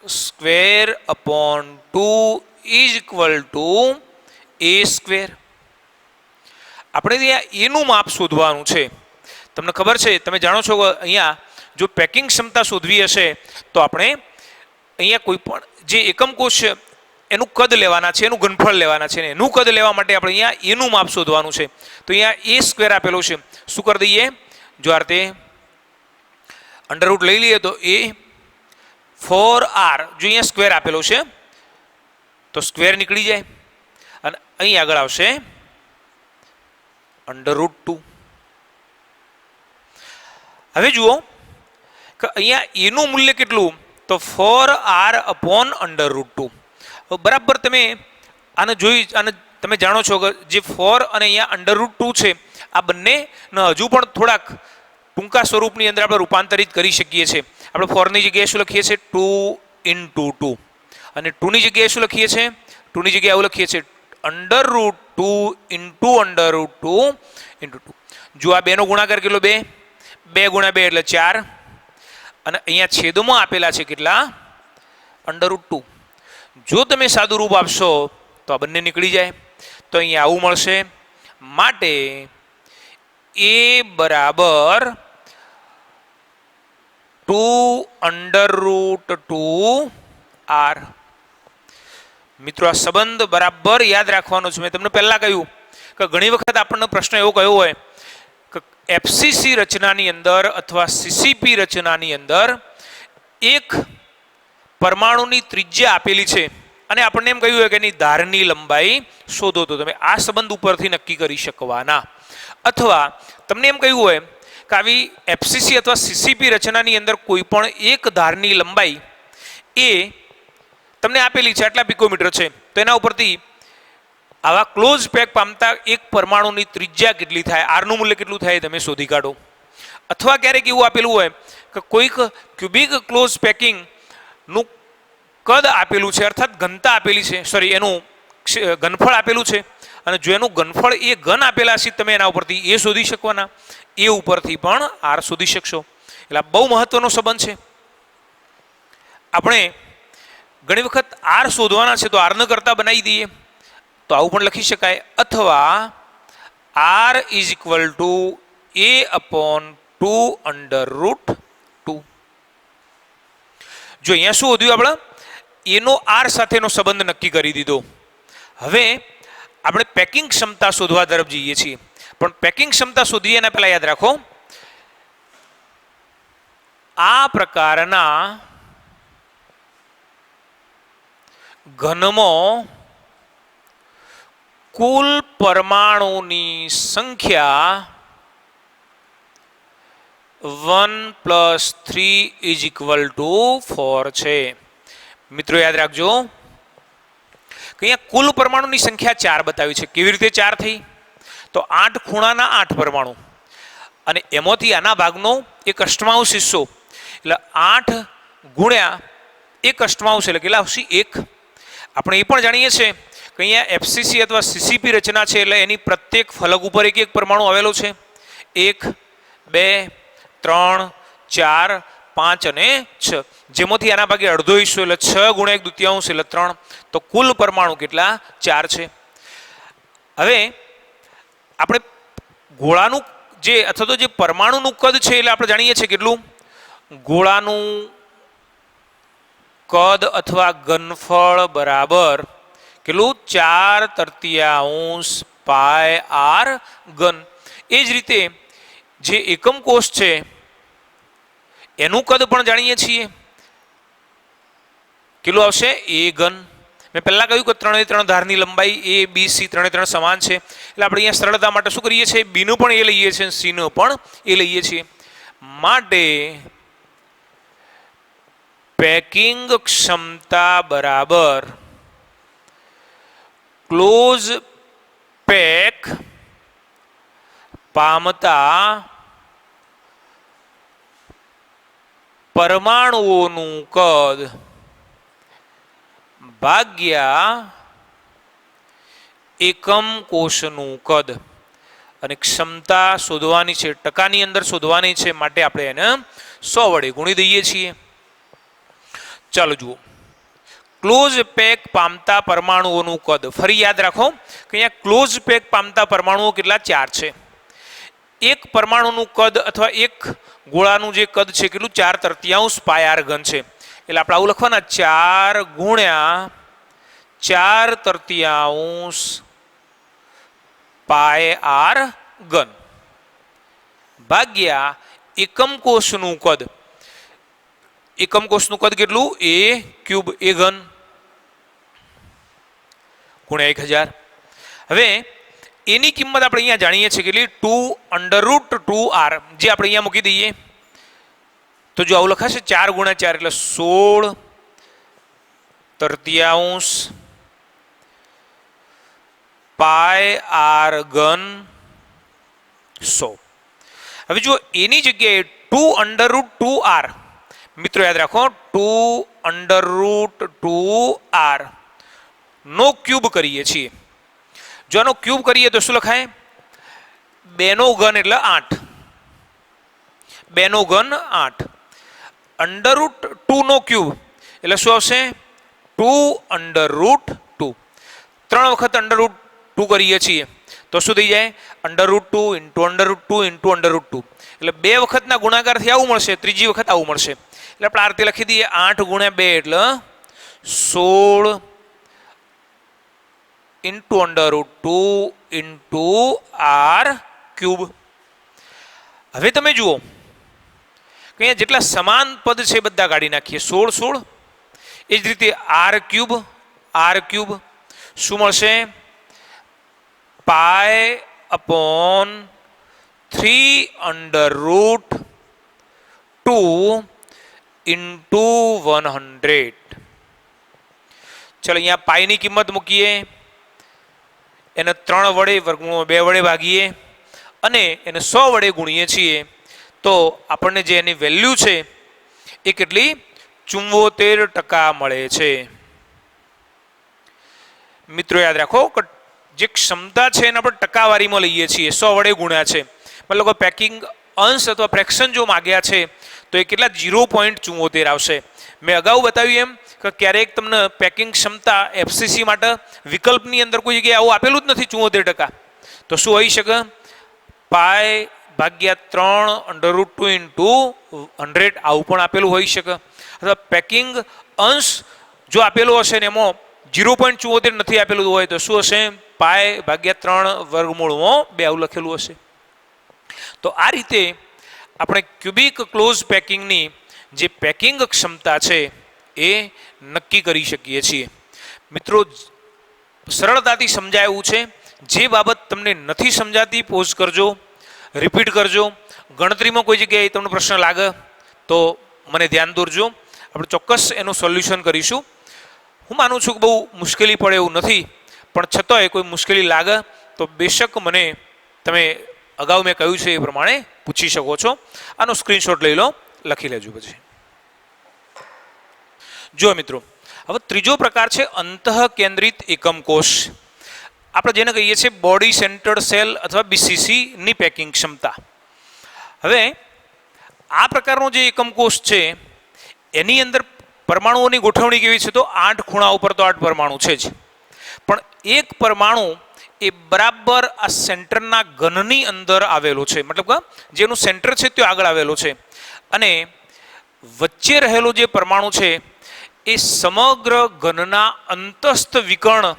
square upon 2 is equal to A square. આપણે ત્યાં એનું માપ શોધવાનું છે. તમને ખબર છે, તમે જાણો છો કે અહીંયા જો પેકિંગ ક્ષમતા શોધવી હશે તો આપણે અહીંયા કોઈ પણ જે એકમ કોષ છે એનું કદ લેવાના છે, એનું ઘનફળ લેવાના છે, એનું કદ લેવા માટે આપણે અહીંયા એનું માપ શોધવાનું છે. તો અહીંયા એ સ્ક્વેર આપેલો છે. શું કરી દઈએ? જો આ રીતે અંડર રૂટ લઈ લઈએ તો એ 4r, જો અહીંયા સ્ક્વેર આપેલો છે તો સ્ક્વેર નીકળી જાય અને અહીં આગળ આવશે અંડર રૂટ 2. હવે જુઓ કે અહીંયા એનું મૂલ્ય કેટલું? તો 4r અપોન અંડર રૂટ 2. બરાબર તમે આને તમે જાણો છો કે જે 4 અને અહીંયા અંડર રૂટ 2 છે, આ બંને હજુ પણ થોડાક ટૂંકા સ્વરૂપની અંદર આપણે રૂપાંતરિત કરી શકીએ છીએ. આપણે 4 ની જગ્યાએ શું લખીએ છીએ? 2 into 2. અને 2 ની જગ્યાએ શું લખીએ છીએ? 2 ની જગ્યાએ આવું લખીએ છીએ under root 2 into under root 2 into 2. જો આ 2 નો ગુણાકાર કેટલો? 2 ગુણ્યા 2 એટલે 4. અને અહીંયા છેદમાં આપેલા છે કેટલા? Under root 2. જો તમે સાદું રૂપ આપશો તો આ બંને નીકળી જાય. તો અહીંયા આવું મળશે. માટે a બરાબર 2 અંડર રૂટ 2r. મિત્રો આ સંબંધ બરાબર યાદ રાખવાનો છે. મેં તમને પહેલા કહ્યું કે ઘણી વખત આપણને પ્રશ્ન એવો કયો હોય કે એફસીસી રચનાની અંદર અથવા સીસીપી રચનાની અંદર એક પરમાણુની ત્રિજ્યા આપેલી છે અને આપણને એમ કહ્યું હોય કે એની ધારની લંબાઈ શોધો. તો તમે આ સંબંધ ઉપરથી નક્કી કરી શકવાના. અથવા તમને એમ કહ્યું હોય કે આવી એફસીસી અથવા સીસીપી રચનાની અંદર કોઈ પણ એક ધારની લંબાઈ એ તમને આપેલી છે, આટલા પિકોમીટર છે, તો એના ઉપરથી આવા ક્લોઝ પેક પામતા એક પરમાણુની ત્રિજ્યા કેટલી થાય, આરનું મૂલ્ય કેટલું થાય તમે શોધી કાઢો. અથવા ક્યારેક એવું આપેલું હોય કે કોઈક ક્યુબિક ક્લોઝ પેકિંગ નું કદ આપેલું છે, અર્થાત ઘનતા આપેલી છે, એનું ઘનફળ આપેલું છે, અને જો એનું ઘનફળ એ ઘન આપેલા છે તમે એના ઉપરથી એ શોધી શકવાના. એ ઉપરથી પણ આર શોધી શકશો. એટલે બહુ મહત્વનો સંબંધ છે. આપણે ઘણી વખત આર શોધવાના છે તો આર ન કરતા બનાવી દઈએ તો આવું પણ લખી શકાય. અથવા r is equal to a upon 2 under root 2. જો અહીંયા શું વધ્યું? આપણે એનો આર સાથેનો સંબંધ નક્કી કરી દીધો. હવે આપણે પેકિંગ ક્ષમતા શોધવા તરફ જઈએ છીએ. પણ પેકિંગ ક્ષમતા શોધીએ એના પહેલા યાદ રાખો આ પ્રકારના ઘનમાં કુલ પરમાણુની સંખ્યા 1 + 3 = 4 છે. મિત્રો યાદ રાખજો કે અહીંયા કુલ પરમાણુની સંખ્યા 4 બતાવી છે. કેવી રીતે 4 થઈ? તો 8 ખૂણાના 8 પરમાણુ અને એમાંથી આના ભાગનો એક અષ્ટમાંશ હિસ્સો એટલે 8 ગુણ્યા એક અષ્ટમાંશ એટલે કેટલા આવશે? 1. આપણે એ પણ જાણીએ છીએ કે અહીંયા એફસીસી અથવા સીસીપી રચના છે એટલે એની પ્રત્યેક ફલક ઉપર એક એક પરમાણુ આવેલો છે. 1 2 3 4 5 અને 6, જેમાંથી આના ભાગે અડધો હિસ્સો એટલે 6 ગુણ્યા 1/2 એટલે 3. તો કુલ પરમાણુ કેટલા? 4 છે. હવે આપણે ગોળાનું જે અથવા તો જે પરમાણુનું કદ છે એટલે આપણે જાણીએ છીએ કેટલું? ગોળાનું કદ અથવા ઘનફળ બરાબર કેટલું? 4/3 πr ઘન. એ જ રીતે જે એકમ કોષ છે એનું કદ પણ જાણીએ છીએ. કેટલું આવશે? a ઘન. મેં પહેલા કહ્યું કે 3 ધારની લંબાઈ a b c 3 સમાન છે એટલે આપણે અહીંયા સરળતા માટે શું કરીએ છીએ? b નું પણ a લઈએ છીએ, c નું પણ a લઈએ છીએ. માટે પેકિંગ ક્ષમતા બરાબર ક્લોઝ પેક પામતા પરમાણુઓનું કદ ભાગ્યા એકમ કોષનું કદ. અને ક્ષમતા શોધવાની છે, ટકાની અંદર શોધવાની છે, માટે આપણે એને 100 વડે ગુણી દઈએ છીએ. ચાલો જુઓ, ક્લોઝ પેક પામતા પરમાણુઓનું કદ. ફરી યાદ રાખો કે અહીંયા ક્લોઝ પેક પામતા પરમાણુઓ કેટલા? 4 છે. એક પરમાણુનું કદ અથવા એક ગોળાનું જે કદ છે કેટલું? 4/3 πr ઘન છે. એટલે આપણે આવું લખવાના 4 ગુણ્યા 4/3 પાય આર ઘન ભાગ્યા એકમ કોષનું કદ. એકમ કોષનું કદ કેટલું? a ક્યુબ a ઘન ગુણ્યા 1000. હવે એની કિંમત આપણે અહીંયા જાણીએ છીએ કેટલી? 2√2r, જે આપણે અહીંયા મૂકી દઈએ તો જો આવું લખાશે 4 × 4 એટલે 16/3 પાય આર ઘન 100. હવે જો એની જગ્યાએ 2√2r, મિત્રો યાદ રાખો 2√2r નો ક્યુબ કરીએ છીએ. જો આનો ક્યુબ કરીએ તો શું લખાય? 2 નો ઘન એટલે 8. 2 નો ઘન 8. √2 નો ક્યુબ એટલે શું આવશે? 2√2. 3 વખત √2 કરીએ છીએ તો શું થઈ જાય? √2 × √2 × √2 એટલે 2 વખતના ગુણાકારથી આવું મળશે, ત્રીજી વખત આવું મળશે. એટલે આપણે આ રીતે લખી દઈએ 8 × 2 એટલે 16 × √2 × r ક્યુબ. હવે તમે જુઓ કે અહીંયા જેટલા સમાન પદ છે બધા કાઢી નાખીએ. 16 એ જ રીતે r ક્યુબ શું મળશે? π/3√2 × 100. ચલો અહીંયા પાઈની કિંમત મૂકીએ, એને 3 વડે વર્ગમૂળ 2 વડે ભાગીએ અને એને 100 વડે ગુણીએ છીએ તો આપણને જે એની વેલ્યુ છે એ કેટલી? 74% મળે છે. મિત્રો યાદ રાખો કે જે ક્ષમતા છે એના પર ટકાવારીમાં લઈએ છીએ, 100 વડે ગુણ્યા છે. મતલબ પેકિંગ અંશ અથવા ફ્રેક્શન જો માગ્યા છે તો એ કેટલા? 0.74 આવશે. મેં અગાઉ બતાવ્યું એમ કે ક્યારેક તમને પેકિંગ ક્ષમતા એફસીસી માટે વિકલ્પની અંદર કોઈ જગ્યાએ આવું આપેલું જ નથી 74%, તો શું હોઈ શકે? π/3√2 × 100 આવું પણ આપેલું હોઈ શકે. અથવા પેકિંગ અંશ જો આપેલો હશે ને એમાં 0.74 નથી આપેલું હોય તો શું હશે? π/3√2 આવું લખેલું હશે. તો આ રીતે આપણે ક્યુબિક ક્લોઝ પેકિંગની જે પેકિંગ ક્ષમતા છે એ નક્કી કરી શકીએ છીએ. મિત્રો સરળતાથી સમજાય એવું છે. જે બાબત તમને નથી સમજાતી પોઝ કરજો, રિપીટ કરજો. ગણતરીમાં કોઈ જગ્યાએ તમને પ્રશ્ન લાગે તો મને ધ્યાન દોરજો, આપણે ચોક્કસ એનું સોલ્યુશન કરીશું. હું માનું છું કે બહુ મુશ્કેલી પડે એવું નથી, પણ છતાંય કોઈ મુશ્કેલી લાગે તો બેશક મને તમે અગાઉ મેં કહ્યું છે એ પ્રમાણે પૂછી શકો છો. આનો સ્ક્રીનશોટ લઈ લો, લખી લેજો પછી. જો મિત્રો હવે ત્રીજો પ્રકાર છે અંતઃકેન્દ્રિત એકમ કોષ. આપણે જેને કહીએ છીએ બોડી સેન્ટર્ડ સેલ અથવા બીસીસી ની પેકિંગ ક્ષમતા. હવે આ પ્રકારનો જે એકમ કોષ છે એની અંદર પરમાણુઓની ગોઠવણી કેવી છે? તો 8 ખૂણા ઉપર તો 8 પરમાણુ છે જ, પણ એક પરમાણુ એ બરાબર આ સેન્ટરના ઘનની અંદર આવેલો છે. મતલબ કે જેનું સેન્ટર છે તે આગળ આવેલો છે અને વચ્ચે રહેલો જે પરમાણુ છે એ સમગ્ર ઘનના અંતસ્થ વિકર્ણ,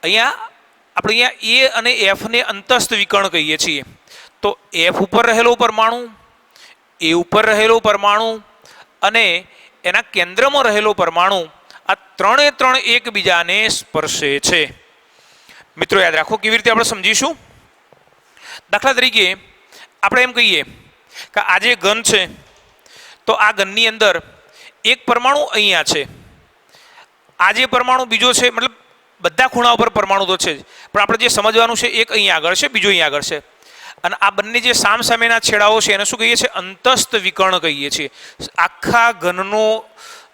અહીંયા આપણે અહીંયા એ અને એફ ને અંતસ્થ વિકર્ણ કહીએ છીએ. તો એફ ઉપર રહેલો પરમાણુ, એ ઉપર રહેલો પરમાણુ અને એના કેન્દ્રમાં રહેલો પરમાણુ, આ ત્રણે ત્રણ એકબીજાને સ્પર્શે છે. મિત્રો યાદ રાખો કેવી રીતે આપણે સમજીશું. દાખલા તરીકે આપણે એમ કહીએ કે આ જે ઘન છે તો આ ઘનની અંદર એક પરમાણુ અહીંયા છે, આ જે પરમાણુ બીજો છે, મતલબ બધા ખૂણા ઉપર પરમાણુ તો છે જ, પણ આપણે જે સમજવાનું છે એક અહીંયા આગળ છે, બીજો અહીંયા આગળ છે. અને આ બંને જે સામસામેના છેડાઓ છે એને શું કહીએ છીએ? અંતસ્થ વિકર્ણ કહીએ છીએ. આખા ઘનનો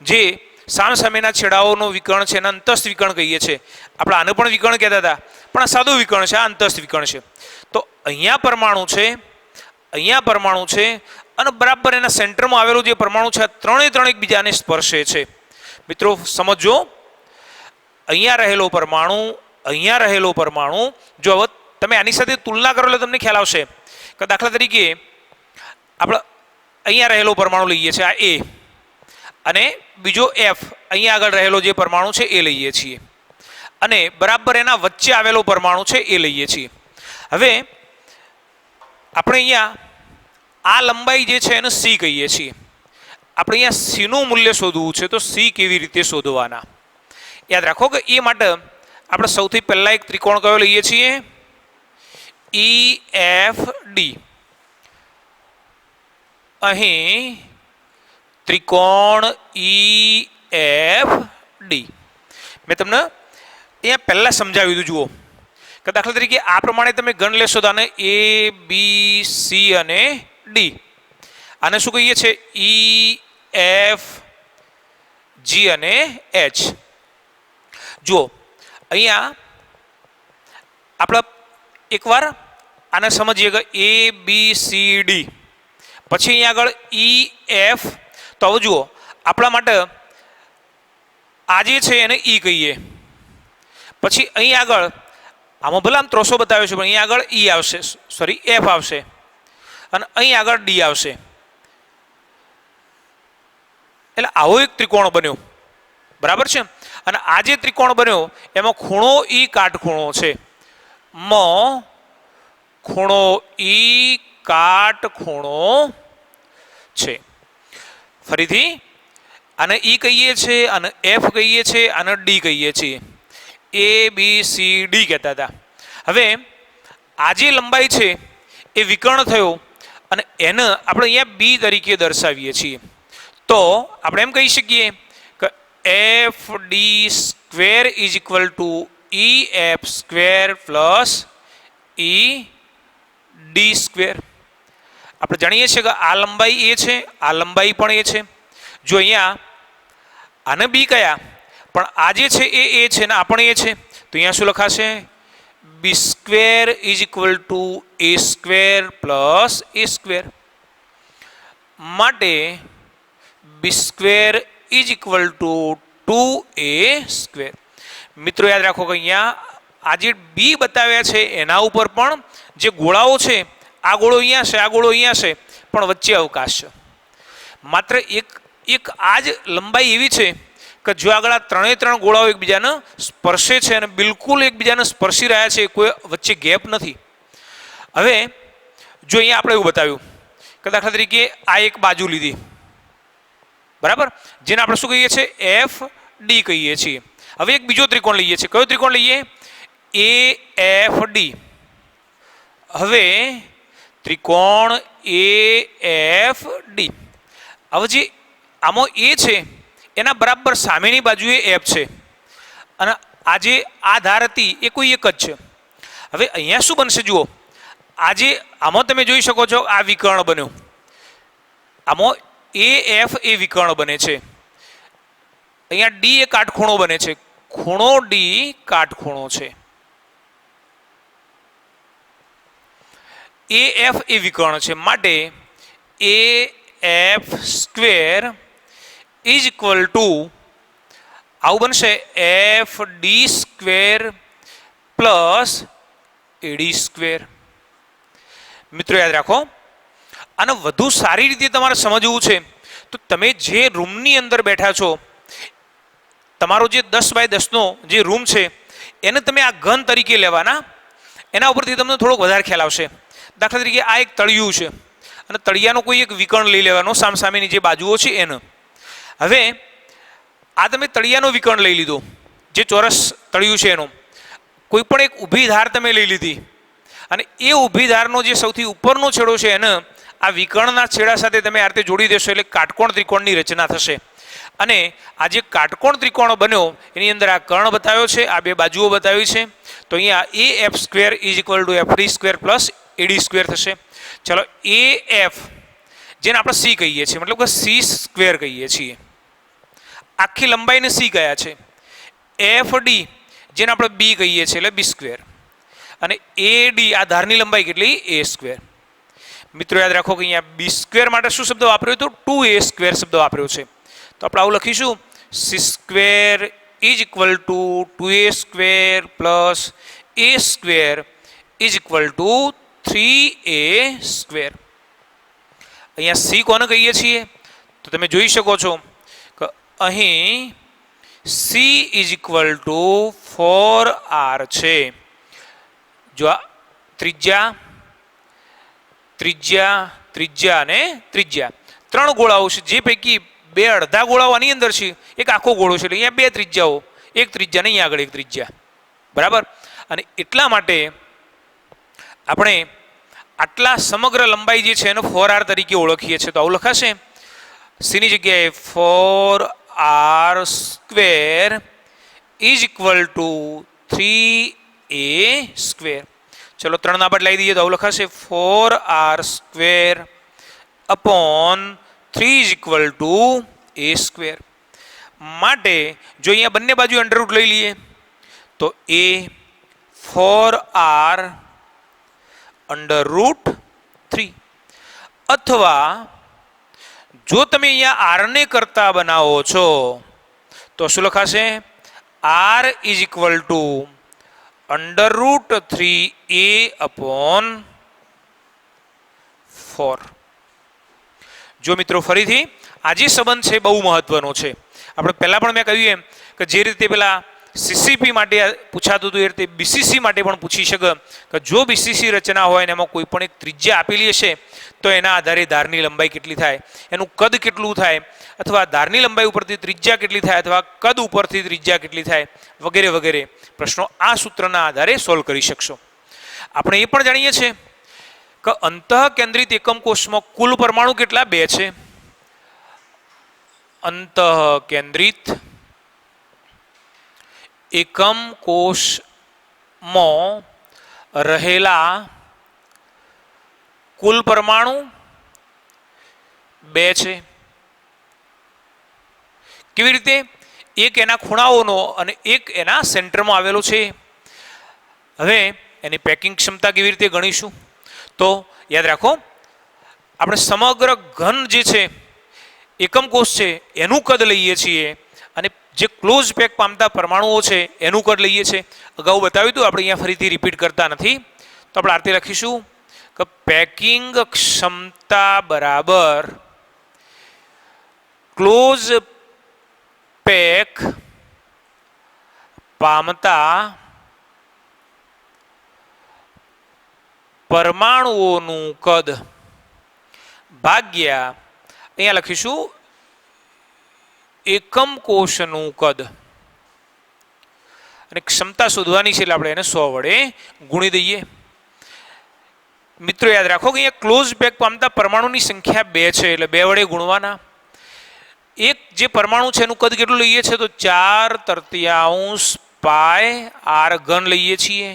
જે સામસામેના છેડાઓનો વિકર્ણ છે એને અંતસ્થ વિકર્ણ કહીએ છીએ. આપણે આને પણ વિકર્ણ કહેતા હતા, પણ આ સાદું વિકર્ણ છે, આ અંતસ્થ વિકર્ણ છે. તો અહીંયા પરમાણુ છે, અહીંયા પરમાણુ છે અને બરાબર એના સેન્ટરમાં આવેલું જે પરમાણુ છે ત્રણે ત્રણ એકબીજાને સ્પર્શે છે. મિત્રો સમજો, અહીંયા રહેલો પરમાણુ, અહીંયા રહેલો પરમાણુ, જો હવે તમે આની સાથે તુલના કરો એટલે તમને ખ્યાલ આવશે કે દાખલા તરીકે આપણે અહીંયા રહેલો પરમાણુ લઈએ છીએ, આ એ, અને બીજો એફ અહીંયા આગળ રહેલો જે પરમાણુ છે એ લઈએ છીએ અને બરાબર એના વચ્ચે આવેલો પરમાણુ છે એ લઈએ છીએ. હવે આપણે અહીંયા આ લંબાઈ જે છે એને સી કહીએ છીએ. આપણે અહીંયા સી નું મૂલ્ય શોધવું છે તો સી કેવી રીતે શોધવાના યાદ રાખો કે એ માટે આપણે સૌથી પહેલા એક ત્રિકોણ કયો લઈએ છીએ ઈ એફ ડી. અહીં ત્રિકોણ ઈ એફ ડી મેં તમને અહીંયા પહેલા સમજાવી દીધું. જુઓ કે દાખલા તરીકે આ પ્રમાણે તમે ગણ લેશો તો આને એ બી સી અને ડી. આને શું કહીએ છીએ ઈ એફ જી અને એચ. જુઓ અહીંયા આપણે એકવાર આને સમજીએ કે એ બી સી ડી પછી અહીંયા આગળ ઈ એફ. તો હવે જુઓ આપણા માટે આ જે છે એને ઈ કહીએ પછી અહીં આગળ આમાં ભલે આમ ત્રોસો બતાવ્યો છે પણ અહીંયા આગળ ઈ આવશે સોરી એફ આવશે અને અહીં આગળ ડી આવશે. એટલે આવો એક ત્રિકોણ બન્યો બરાબર છે. અને આ જે ત્રિકોણ બન્યો એમાં ખૂણો ઈ કાટખૂણો છે. ખૂણો ઈ કાટખૂણો છે. ફરીથી આને ઈ કહીએ છીએ અને એફ કહીએ છીએ અને ડી કહીએ છીએ. એ બી સી ડી કહેતા હતા. હવે આ જે લંબાઈ છે એ વિકર્ણ થયો અને એને આપણે અહીંયા બી તરીકે દર્શાવીએ છીએ. તો આપણે એમ કહી શકીએ કે F D square is equal two E F square plus E D square. આપણે જાણીએ છીએ કે આ લંબાઈ એ છે આ લંબાઈ પણ એ છે. જો અહીંયા આને બી કયા પણ આ જે છે એ છે ને આ પણ એ છે તો અહીંયા શું લખાશે B square is equal to A square plus A square. માટે B square is equal to 2a square. મિત્રો યાદ રાખો કે અહીંયા આ જે બી બતાવ્યા છે એના ઉપર પણ જે ગોળાઓ છે આ ગોળો અહીંયા છે આ ગોળો અહીંયા છે પણ વચ્ચે અવકાશ છે. માત્ર એક આ જ લંબાઈ એવી છે કે જો આગળ આ ત્રણ ગોળાઓ એકબીજાને સ્પર્શે છે અને બિલકુલ એકબીજાને સ્પર્શી રહ્યા છે કોઈ વચ્ચે ગેપ નથી. હવે જો અહીંયા આપણે એવું બતાવ્યું કે દાખલા તરીકે આ એક બાજુ લીધી બરાબર જેને આપણે શું કહીએ છીએ એફ ડી કહીએ છીએ. હવે એક બીજો ત્રિકોણ લઈએ છીએ. કયો ત્રિકોણ લઈએ એ એફ ડી. હવે ત્રિકોણ એ એફ ડી. હવે જે આમાં એ છે એના બરાબર સામેની બાજુએ એફ છે અને આ જે આ ધાર હતી એ કોઈ એક જ છે. હવે અહીંયા શું બનશે જુઓ આજે આમાં તમે જોઈ શકો છો આ વિકર્ણ બન્યો. આમાં એ એફ એ વિકર્ણ બને છે. અહીંયા ડી એ કાટખૂણો બને છે. ખૂણો ડી કાટખૂણો છે. એ એફ એ વિકર્ણ છે માટે A F square is equal to આવું બનશે F D square plus AD square. મિત્રો યાદ રાખો આને વધુ સારી રીતે તમારે સમજવું છે તો તમે જે રૂમની અંદર બેઠા છો તમારો જે 10 બાય 10નો જે રૂમ છે એને તમે આ ઘન તરીકે લેવાના. એના ઉપરથી તમને થોડોક વધારે ખ્યાલ આવશે. દાખલા તરીકે આ એક તળિયું છે અને તળિયાનો કોઈ એક વિકર્ણ લઈ લેવાનો સામસામેની જે બાજુઓ છે એને. હવે આ તમે તળિયાનો વિકર્ણ લઈ લીધો જે ચોરસ તળિયું છે એનો કોઈ પણ એક ઊભી ધાર તમે લઈ લીધી અને એ ઊભી ધારનો જે સૌથી ઉપરનો છેડો છે એને આ વિકર્ણના છેડા સાથે તમે આ રીતે જોડી દેશો એટલે કાટકોણ ત્રિકોણની રચના થશે. અને આ જે કાટકોણ ત્રિકોણ બન્યો એની અંદર આ કર્ણ બતાવ્યો છે આ બે બાજુઓ બતાવી છે તો અહીંયા A F square is equal to F D square plus AD square થશે. ચલો એ એફ જેને આપણે સી કહીએ છીએ મતલબ કે સી સ્ક્વેર કહીએ છીએ આખી લંબાઈને સી કયા છે. એફ ડી જેને આપણે બી કહીએ છીએ એટલે બી સ્ક્વેર અને એ ડી આ ધારની લંબાઈ કેટલી એ સ્ક્વેર. મિત્રો યાદ રાખો કે અહીંયા બી સ્ક્વેર માટે શું શબ્દ વાપર્યો તો 2a સ્ક્વેર શબ્દ વાપર્યો છે. તો આપણે આવું લખીશું C square is equal to 2a square plus A square is equal two 3a square. અહીંયા સી કોને કહીએ છીએ તો તમે જોઈ શકો છો કે અહીં she is equal to 4r છે. જો આ ત્રિજ્યા ત્રિજ્યા ત્રિજ્યા અને ત્રિજ્યા ત્રણ ગોળાઓ છે, જે પૈકી બે અડધા ગોળાઓ આની અંદર છે, એક આખો ગોળો છે, એટલે અહીંયા બે ત્રિજ્યાઓ, એક ત્રિજ્યા ને અહીંયા આગળ એક ત્રિજ્યા, બરાબર. અને એટલા માટે આપણે આટલા સમગ્ર લંબાઈ જે છે એનો 4r તરીકે ઓળખીએ છીએ. તો આવું લખાશે, સીની જગ્યાએ 4r square is equal two 3a square. ચલો 3 ના બદલાઈ દઈએ તો આવું લખાશે 4r square upon 3 is equal to a square. માટે જો અહીંયા બંને બાજુ અંડર રૂટ લઈ લઈએ તો a 4r અંડર રૂટ 3, અથવા જો તમે અહીંયા r ને કરતા બનાવો છો તો શું લખાશે, r is equal two under route 3a upon 4. જો મિત્રો ફરીથી આ જે સંબંધ છે બહુ મહત્વનો છે. આપણે પહેલા પણ મેં કહ્યું એમ કે જે રીતે પેલા સીસીપી માટે પૂછાતું હતું એ રીતે બીસીસી માટે પણ પૂછી શકે કે જો બીસીસી રચના હોય ને એમાં કોઈ પણ એક ત્રિજ્યા આપેલી હશે તો એના આધારે ધારની લંબાઈ કેટલી થાય, એનું કદ કેટલું થાય, અથવા ધારની લંબાઈ ઉપરથી ત્રિજ્યા કેટલી થાય, અથવા કદ ઉપરથી ત્રિજ્યા કેટલી થાય, વગેરે વગેરે પ્રશ્નો આ સૂત્રના આધારે સોલ્વ કરી શકશો. આપણે એ પણ જાણીએ છીએ કે અંતઃકેન્દ્રિત એકમ કોષમાં કુલ પરમાણુ કેટલા? 2 છે. અંતઃકેન્દ્રિત એકમ કોષમાં રહેલા કુલ પરમાણુ 2 છે. કેવી રીતે? એક એના ખૂણાઓનો અને એક એના સેન્ટરમાં આવેલો છે. હવે એની પેકિંગ ક્ષમતા કેવી રીતે ગણીશું? તો યાદ રાખો, આપણે સમગ્ર ઘન જે છે એકમ કોષ છે એનું કદ લઈએ છીએ અને જે ક્લોઝ પેક પામતા પરમાણુઓ છે એનું કદ લઈએ છીએ. અગાઉ બતાવ્યું હતું, આપણે અહીંયા ફરીથી રિપીટ કરતા નથી. તો આપણે આરતી લખીશું કે પેકિંગ ક્ષમતા બરાબર ક્લોઝ પેક પામતા પરમાણુઓનું કદ ભાગ્યા અહીંયા લખીશું એકમ કોષનું કદ, અને ક્ષમતા શોધવાની છે એટલે આપણે એને 100 વડે ગુણી દઈએ. મિત્રો યાદ રાખો કે અહીંયા ક્લોઝ પેક પામતા પરમાણુની સંખ્યા 2 છે એટલે 2 વડે ગુણવાના. એક જે પરમાણુ છે એનું કદ કેટલું લઈએ છીએ તો 4/3 પાય r ઘન લઈએ છીએ.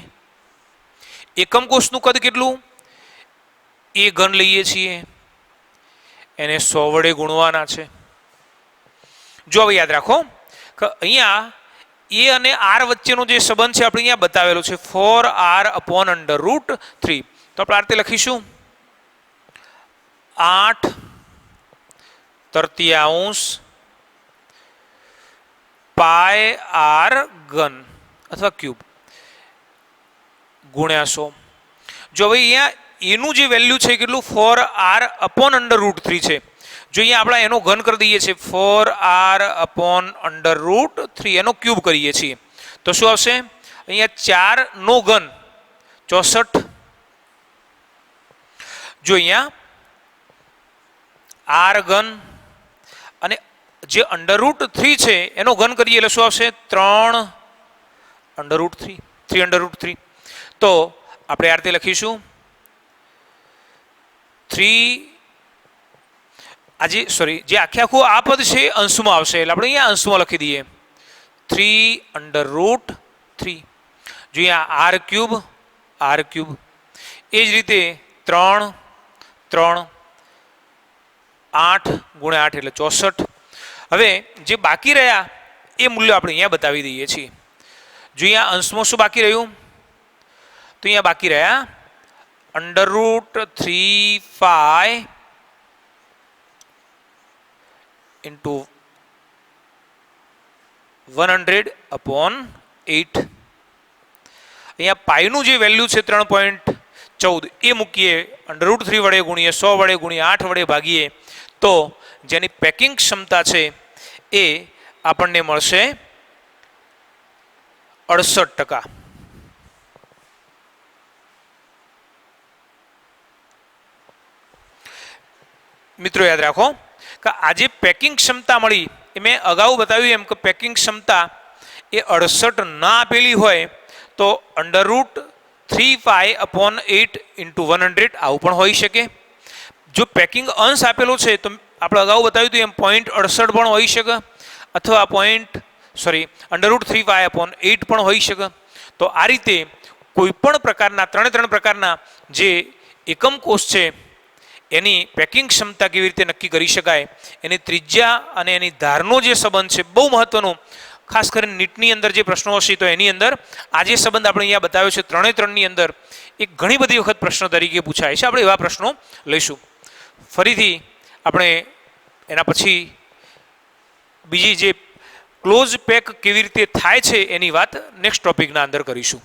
એકમ કોષનું કદ કેટલું? એ ઘન લઈએ છીએ, એને 100 વડે ગુણવાના છે. જો હવે યાદ રાખો કે અહીંયા એ અને r વચ્ચેનો જે સંબંધ છે આપણે અહીંયા બતાવેલો છે 4r અપોન અંડર રૂટ 3. તો આપણે આ રીતે લખીશું 8/3 પાય r ઘન અથવા ક્યુબ ગુણ્યા 100. જો હવે અહીંયા એનું જે વેલ્યુ છે કેટલું 4r અપોન અંડર રૂટ 3 છે. જો અહીંયા આપણે એનો ઘન કરી દઈએ છીએ 4r અપોન અંડર રૂટ 3, એનો ક્યુબ કરીએ છીએ તો શું આવશે? અહીંયા 4 નો ઘન 64. જો અહીંયા r ઘન અને જે અંડર રૂટ 3 છે એનો ઘન કરીએ એટલે શું આવશે? 3 અંડર રૂટ 3, 3 અંડર રૂટ 3. તો આપણે આ રીતે લખીશું 3 જે આખું આ પદ છે અંશમાં આવશે એટલે આપણે અહીંયા અંશમાં લખી દઈએ 3 અંડર રૂટ 3. જો અહીંયા r ક્યુબ એ જ રીતે 3 3 8 ગુણ્યા 8 એટલે 64. હવે જે બાકી રહ્યા એ મૂલ્ય આપણે અહીંયા બતાવી દઈએ છીએ. જો અહીંયા અંશમાં શું બાકી રહ્યું તો અહીંયા બાકી રહ્યા અંડર રૂટ 3 into 100/8. અહીંયા પાઈનું જે વેલ્યુ છે 3.14 એ મૂકીએ, અંડર રૂટ 3 વડે ગુણીએ, 100 વડે ગુણીએ, 8 વડે ભાગીએ તો જેની પેકિંગ ક્ષમતા છે એ આપણને મળશે 68%. મિત્રો યાદ રાખો કે આજે પેકિંગ ક્ષમતા મળી એ મેં અગાઉ બતાવ્યું એમ કે પેકિંગ ક્ષમતા એ 68 ના આપેલી હોય તો √3π/8 × 100 આવું પણ હોઈ શકે. જો પેકિંગ અંશ આપેલો છે તો આપણે અગાઉ બતાવ્યું હતું એમ 0.68 પણ હોઈ શકે અથવા √3π/8 પણ હોઈ શકે. તો આ રીતે કોઈ પણ પ્રકારના ત્રણ પ્રકારના જે એકમ કોષ છે એની પેકિંગ ક્ષમતા કેવી રીતે નક્કી કરી શકાય, એની ત્રિજ્યા અને એની ધારનો જે સંબંધ છે બહુ મહત્વનો. ખાસ કરીને નીટની અંદર જે પ્રશ્નો હશે તો એની અંદર આ જે સંબંધ આપણે અહીંયા બતાવ્યો છે ત્રણની અંદર એક ઘણી બધી વખત પ્રશ્ન તરીકે પૂછાય છે. આપણે એવા પ્રશ્નો લઈશું. ફરીથી આપણે એના પછી બીજી જે ક્લોઝ પેક કેવી રીતે થાય છે એની વાત નેક્સ્ટ ટોપિકના અંદર કરીશું.